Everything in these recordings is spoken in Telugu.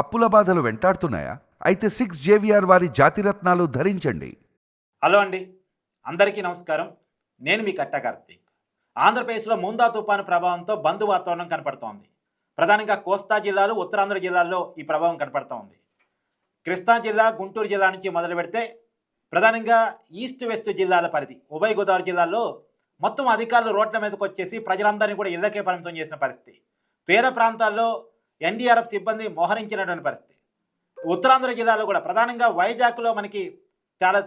అప్పుల బాధలు వెంటాడుతున్నాయా? అయితే 6 JVR వారి జాతిరత్నాలు ధరించండి. హలో అండి, అందరికీ నమస్కారం. నేను మీ కట్ట కార్తీక్. ఆంధ్రప్రదేశ్లో ముందా తుఫాను ప్రభావంతో బంద్ వాతావరణం కనపడుతోంది. ప్రధానంగా కోస్తా జిల్లాలు, ఉత్తరాంధ్ర జిల్లాల్లో ఈ ప్రభావం కనపడుతోంది. కృష్ణా జిల్లా, గుంటూరు జిల్లా నుంచి మొదలు పెడితే ప్రధానంగా ఈస్ట్ వెస్ట్ జిల్లాల పరిధి, ఉభయ గోదావరి జిల్లాల్లో మొత్తం అధికారులు రోడ్ల మీదకి వచ్చేసి ప్రజలందరినీ కూడా ఇళ్లకే పరిమితం చేసిన పరిస్థితి. తీర ప్రాంతాల్లో ఎన్డీఆర్ఎఫ్ సిబ్బంది మోహరించినటువంటి పరిస్థితి. ఉత్తరాంధ్ర జిల్లాలో కూడా ప్రధానంగా వైజాగ్లో మనకి చాలా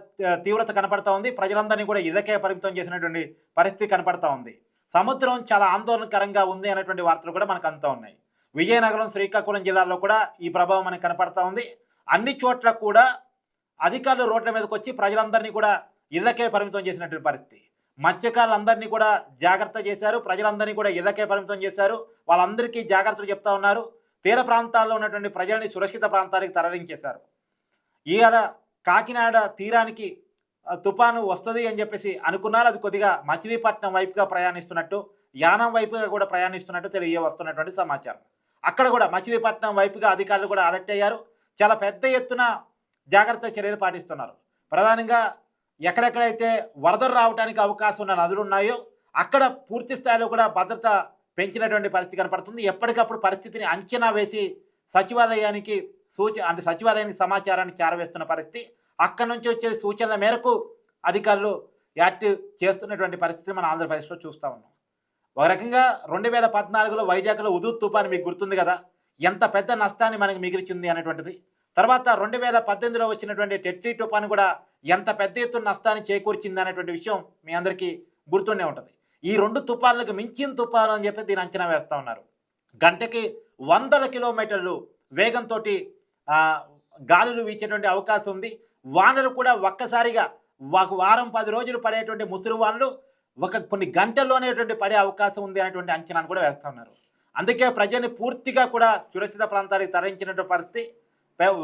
తీవ్రత కనపడతా ఉంది. ప్రజలందరినీ కూడా ఇళ్లకే పరిమితం చేసినటువంటి పరిస్థితి కనపడతా ఉంది. సముద్రం చాలా ఆందోళనకరంగా ఉంది అనేటువంటి వార్తలు కూడా మనకు అందుతూ ఉన్నాయి. విజయనగరం, శ్రీకాకుళం జిల్లాల్లో కూడా ఈ ప్రభావం మనకు కనపడతా ఉంది. అన్ని చోట్ల కూడా అధికారులు రోడ్ల మీదకి వచ్చి ప్రజలందరినీ కూడా ఇళ్లకే పరిమితం చేసినటువంటి పరిస్థితి. మత్స్యకారులందరినీ కూడా జాగ్రత్త చేశారు. ప్రజలందరినీ కూడా ఇళ్లకే పరిమితం చేశారు. వాళ్ళందరికీ జాగ్రత్తలు చెప్తా ఉన్నారు. తీర ప్రాంతాల్లో ఉన్నటువంటి ప్రజల్ని సురక్షిత ప్రాంతానికి తరలించేశారు. ఇవాళ కాకినాడ తీరానికి తుఫాను వస్తుంది అని చెప్పేసి అనుకున్నారు. అది కొద్దిగా మచిలీపట్నం వైపుగా ప్రయాణిస్తున్నట్టు, యానం వైపుగా కూడా ప్రయాణిస్తున్నట్టు వస్తున్నటువంటి సమాచారం. అక్కడ కూడా మచిలీపట్నం వైపుగా అధికారులు కూడా అలర్ట్ అయ్యారు. చాలా పెద్ద ఎత్తున జాగ్రత్త చర్యలు పాటిస్తున్నారు. ప్రధానంగా ఎక్కడెక్కడైతే వరదలు రావడానికి అవకాశం ఉన్న నదులు ఉన్నాయో అక్కడ పూర్తి స్థాయిలో కూడా భద్రత పెంచినటువంటి పరిస్థితి కనపడుతుంది. ఎప్పటికప్పుడు పరిస్థితిని అంచనా వేసి సచివాలయానికి సచివాలయానికి సమాచారాన్ని చేరవేస్తున్న పరిస్థితి. అక్కడి నుంచి వచ్చే సూచనల మేరకు అధికారులు యాక్టివ్ చేస్తున్నటువంటి పరిస్థితిని మన ఆంధ్రప్రదేశ్లో చూస్తూ ఉన్నాం. ఒక రకంగా 2014లో వైజాగ్లో ఉదూద్ తుఫాను మీకు గుర్తుంది కదా, ఎంత పెద్ద నష్టాన్ని మనకి మిగిల్చింది అనేటువంటిది. తర్వాత 2018లో వచ్చినటువంటి టెట్లీ తుఫాను కూడా ఎంత పెద్ద ఎత్తున నష్టాన్ని చేకూర్చింది అనేటువంటి విషయం మీ అందరికీ గుర్తుండే ఉంటుంది. ఈ 2 తుఫాన్లకు మించిన తుఫాను అని చెప్పి దీని అంచనా వేస్తూ ఉన్నారు. గంటకి 100 కిలోమీటర్లు వేగంతో గాలులు వీచేటువంటి అవకాశం ఉంది. వానలు కూడా ఒక్కసారిగా ఒక వారం 10 రోజులు పడేటువంటి ముసురు వానలు కొన్ని గంటల్లోనేటువంటి పడే అవకాశం ఉంది అనేటువంటి అంచనాను కూడా వేస్తూ ఉన్నారు. అందుకే ప్రజల్ని పూర్తిగా కూడా సురక్షిత ప్రాంతాలకు తరలించినటువంటి పరిస్థితి.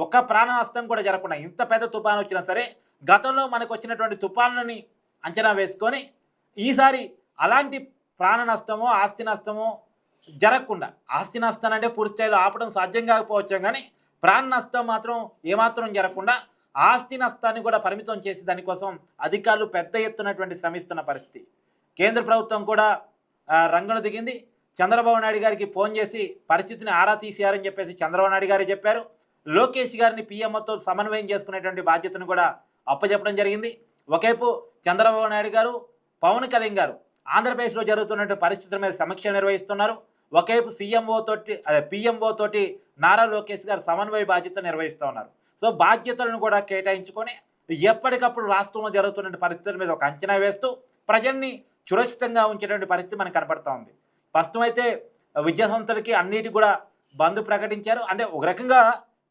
ఒక ప్రాణ నష్టం కూడా జరగకుండా ఇంత పెద్ద తుఫాను వచ్చినా సరే గతంలో మనకు వచ్చినటువంటి తుఫానులని అంచనా వేసుకొని ఈసారి అలాంటి ప్రాణ నష్టమో ఆస్తి నష్టమో జరగకుండా, ఆస్తి నష్టాన్ని అంటే పూర్తి స్థాయిలో ఆపడం సాధ్యం కాకపోవచ్చు కానీ ప్రాణ నష్టం మాత్రం ఏమాత్రం జరగకుండా ఆస్తి నష్టాన్ని కూడా పరిమితం చేసి దానికోసం అధికారులు పెద్ద ఎత్తునటువంటి శ్రమిస్తున్న పరిస్థితి. కేంద్ర ప్రభుత్వం కూడా రంగంలో దిగింది. చంద్రబాబు నాయుడు గారికి ఫోన్ చేసి పరిస్థితిని ఆరా తీశారని చెప్పేసి చంద్రబాబు నాయుడు గారే చెప్పారు. లోకేష్ గారిని పీఎంఓతో సమన్వయం చేసుకునేటువంటి బాధ్యతను కూడా అప్పచెప్పడం జరిగింది. ఒకవైపు చంద్రబాబు నాయుడు గారు, పవన్ కళ్యాణ్ గారు ఆంధ్రప్రదేశ్లో జరుగుతున్నటువంటి పరిస్థితుల మీద సమీక్ష నిర్వహిస్తున్నారు. ఒకవైపు పీఎంఓ తోటి నారా లోకేష్ గారు సమన్వయ బాధ్యత నిర్వహిస్తూ ఉన్నారు. సో బాధ్యతలను కూడా కేటాయించుకొని ఎప్పటికప్పుడు రాష్ట్రంలో జరుగుతున్న పరిస్థితుల మీద ఒక అంచనా వేస్తూ ప్రజల్ని సురక్షితంగా ఉంచేటువంటి పరిస్థితి మనకు కనపడుతూ ఉంది. ప్రస్తుతం అయితే విద్యా సంస్థలకి అన్నిటి కూడా బంద్ ప్రకటించారు. అంటే ఒక రకంగా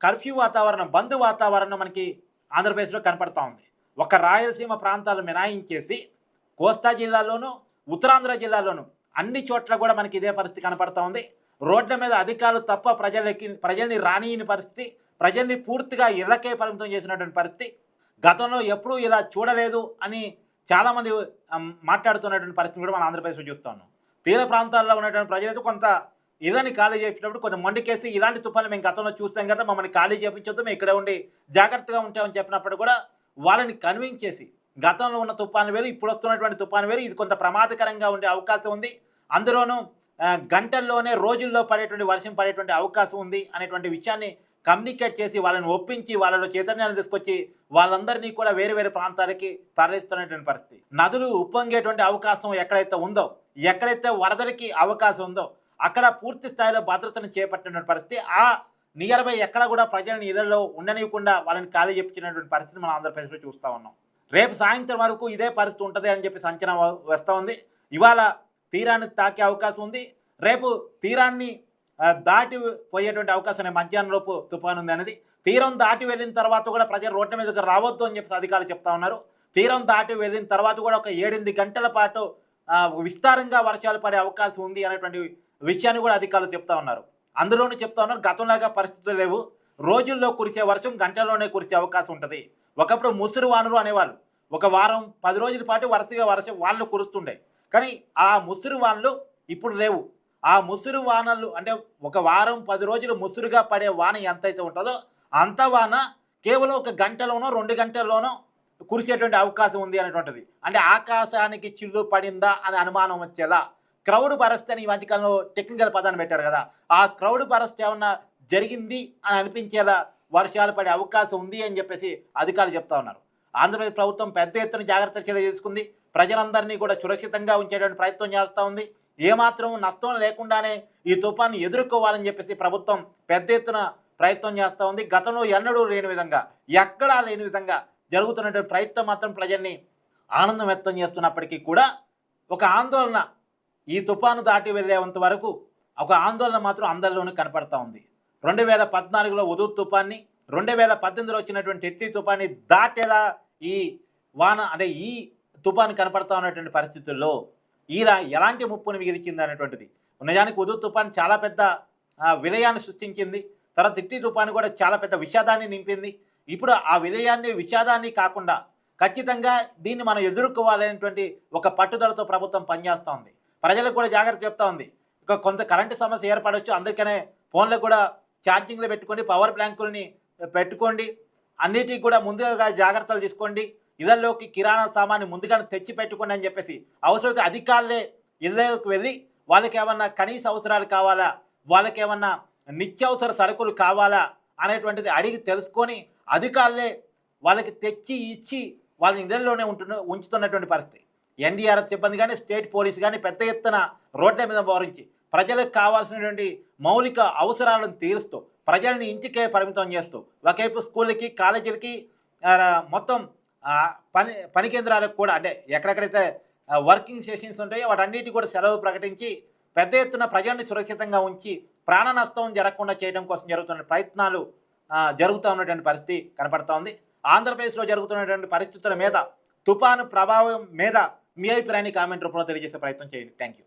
కర్ఫ్యూ వాతావరణం, బంద్ వాతావరణం మనకి ఆంధ్రప్రదేశ్లో కనపడుతూ ఉంది. ఒక రాయలసీమ ప్రాంతాలు మినహాయించేసి కోస్తా జిల్లాలోనూ, ఉత్తరాంధ్ర జిల్లాలోనూ అన్ని చోట్ల కూడా మనకి ఇదే పరిస్థితి కనపడుతూ ఉంది. రోడ్ల మీద అధికారులు తప్ప ప్రజల్ని రానియని పరిస్థితి, ప్రజల్ని పూర్తిగా ఇళ్లకే పరిమితం చేసినటువంటి పరిస్థితి. గతంలో ఎప్పుడూ ఇలా చూడలేదు అని చాలామంది మాట్లాడుతున్నటువంటి పరిస్థితి కూడా మనం ఆంధ్రప్రదేశ్లో చూస్తూ ఉన్నాం. తీర ప్రాంతాల్లో ఉన్నటువంటి ప్రజలైతే కొంత ఇళ్ళని ఖాళీ చేసినప్పుడు కొంచెం మొండికేసి ఇలాంటి తుఫాను మేము గతంలో చూస్తాం కదా, మమ్మల్ని ఖాళీ చేయించొద్దు, మేము ఇక్కడే ఉండి జాగ్రత్తగా ఉంటామని చెప్పినప్పుడు కూడా వాళ్ళని కన్విన్స్ చేసి గతంలో ఉన్న తుఫాను వేరు, ఇప్పుడు వస్తున్నటువంటి తుఫాను వేరు, ఇది కొంత ప్రమాదకరంగా ఉండే అవకాశం ఉంది, అందులోనూ గంటల్లోనే రోజుల్లో పడేటువంటి వర్షం పడేటువంటి అవకాశం ఉంది అనేటువంటి విషయాన్ని కమ్యూనికేట్ చేసి వాళ్ళని ఒప్పించి వాళ్ళలో చైతన్యాన్ని తీసుకొచ్చి వాళ్ళందరినీ కూడా వేరు వేరు ప్రాంతాలకి తరలిస్తున్నటువంటి పరిస్థితి. నదులు ఉప్పొంగేటువంటి అవకాశం ఎక్కడైతే ఉందో, ఎక్కడైతే వరదలకి అవకాశం ఉందో అక్కడ పూర్తి స్థాయిలో భద్రతను చేపట్టినటువంటి పరిస్థితి. ఆ నియర్ బై ఎక్కడ కూడా ప్రజలను ఇళ్లలో ఉండనివ్వకుండా వాళ్ళని ఖాళీ చెప్తున్నటువంటి పరిస్థితి మనం ఆంధ్రప్రదేశ్లో చూస్తూ ఉన్నాం. రేపు సాయంత్రం వరకు ఇదే పరిస్థితి ఉంటుంది అని చెప్పి అంచనా వస్తూ ఉంది. ఇవాళ తీరాన్ని తాకే అవకాశం ఉంది, రేపు తీరాన్ని దాటి పోయేటువంటి అవకాశం మధ్యాహ్నం లోపు తుఫాను ఉంది అనేది. తీరం దాటి వెళ్ళిన తర్వాత కూడా ప్రజలు రోడ్ల మీదకి రావద్దు అని చెప్పి అధికారులు చెప్తా ఉన్నారు. తీరం దాటి వెళ్ళిన తర్వాత కూడా ఒక 7-8 గంటల పాటు విస్తారంగా వర్షాలు పడే అవకాశం ఉంది అనేటువంటి విషయాన్ని కూడా అధికారులు చెప్తా ఉన్నారు. అందులోనూ చెప్తా ఉన్నారు గతంలాగా పరిస్థితులు లేవు, రోజుల్లో కురిసే వర్షం గంటల్లోనే కురిసే అవకాశం ఉంటుంది. ఒకప్పుడు ముసురు వానరు అనేవాళ్ళు, ఒక వారం 10 రోజుల పాటు వరుసగా వర్షం వానలు కురుస్తుండే, కానీ ఆ ముసురు వానలు ఇప్పుడు లేవు. ఆ ముసురు వానలు అంటే ఒక వారం 10 రోజులు ముసురుగా పడే వాన ఎంతైతే ఉంటుందో అంత వాన కేవలం ఒక గంటలోనో 2 గంటల్లోనో కురిసేటువంటి అవకాశం ఉంది అనేటువంటిది. అంటే ఆకాశానికి చిల్లు పడిందా అని అనుమానం వచ్చేలా క్రౌడ్ బరస్ట్ అని ఈ మధ్యకాలంలో టెక్నికల్ పదాన్ని పెట్టారు కదా! ఆ క్రౌడ్ బరస్ట్ ఏమన్నా జరిగింది అని అనిపించేలా వర్షాలు పడే అవకాశం ఉంది అని చెప్పేసి అధికారులు చెప్తా ఉన్నారు. ఆంధ్రప్రదేశ్ ప్రభుత్వం పెద్ద ఎత్తున జాగ్రత్త చర్యలు తీసుకుంది. ప్రజలందరినీ కూడా సురక్షితంగా ఉంచేటువంటి ప్రయత్నం చేస్తూ ఉంది. ఏమాత్రం నష్టం లేకుండానే ఈ తుఫాను ఎదుర్కోవాలని చెప్పేసి ప్రభుత్వం పెద్ద ఎత్తున ప్రయత్నం చేస్తూ ఉంది. గతంలో ఎన్నడూ లేని విధంగా, ఎక్కడా లేని విధంగా జరుగుతున్నటువంటి ప్రయత్నం మాత్రం ప్రజల్ని ఆనందం వ్యక్తం చేస్తున్నప్పటికీ కూడా ఒక ఆందోళన ఈ తుఫాను దాటి వెళ్ళేంత వరకు ఒక ఆందోళన మాత్రం అందరిలోనూ కనపడతా ఉంది. 2014లో హుదూద్ తుఫాన్ని, 2018లో వచ్చినటువంటి టెట్లీ తుఫాన్ని దాటేలా ఈ వాన అంటే ఈ తుఫాను కనపడతా ఉన్నటువంటి పరిస్థితుల్లో ఇలా ఎలాంటి ముప్పును మిగిల్చింది అనేటువంటిది. నిజానికి హుదూద్ తుఫాన్ చాలా పెద్ద విలయాన్ని సృష్టించింది. తర్వాత టెట్లీ తుఫాను కూడా చాలా పెద్ద విషాదాన్ని నింపింది. ఇప్పుడు ఆ విలయాన్ని, విషాదాన్ని కాకుండా ఖచ్చితంగా దీన్ని మనం ఎదుర్కోవాలనేటువంటి ఒక పట్టుదలతో ప్రభుత్వం పనిచేస్తూ ఉంది. ప్రజలకు కూడా జాగ్రత్త చెప్తా ఉంది. ఇక కొంత కరెంటు సమస్య ఏర్పడవచ్చు, అందుకనే ఫోన్లకు కూడా ఛార్జింగ్లు పెట్టుకోండి, పవర్ బ్యాంకుల్ని పెట్టుకోండి, అన్నిటికీ కూడా ముందుగా జాగ్రత్తలు తీసుకోండి, ఇళ్లలోకి కిరాణా సామాన్ని ముందుగానే తెచ్చి పెట్టుకోండి అని చెప్పేసి అవసరమైతే అధికారులే ఇళ్లలోకి వెళ్ళి వాళ్ళకి ఏమన్నా కనీస అవసరాలు కావాలా, వాళ్ళకి ఏమన్నా నిత్యావసర సరుకులు కావాలా అనేటువంటిది అడిగి తెలుసుకొని అధికారులే వాళ్ళకి తెచ్చి ఇచ్చి వాళ్ళని ఇళ్లలోనే ఉంచుతున్నటువంటి పరిస్థితి. ఎన్డీఆర్ఎఫ్ సిబ్బంది కానీ, స్టేట్ పోలీసు కానీ పెద్ద ఎత్తున రోడ్ల మీద మోహరించి ప్రజలకు కావాల్సినటువంటి మౌలిక అవసరాలను తీరుస్తూ ప్రజల్ని ఇంటికే పరిమితం చేస్తూ ఒకవైపు స్కూళ్ళకి, కాలేజీలకి, మొత్తం పని కేంద్రాలకు కూడా అంటే ఎక్కడెక్కడైతే వర్కింగ్ సెషన్స్ ఉంటాయో వాటన్నిటి కూడా సెలవు ప్రకటించి పెద్ద ఎత్తున ప్రజల్ని సురక్షితంగా ఉంచి ప్రాణ నష్టం జరగకుండా చేయడం కోసం జరుగుతున్న ప్రయత్నాలు జరుగుతూ ఉన్నటువంటి పరిస్థితి కనపడతా ఉంది. ఆంధ్రప్రదేశ్లో జరుగుతున్నటువంటి పరిస్థితుల మీద, తుఫాను ప్రభావం మీద మీ అభిప్రాయాన్ని కామెంట్ రూపంలో తెలియజేసే ప్రయత్నం చేయండి. Thank you.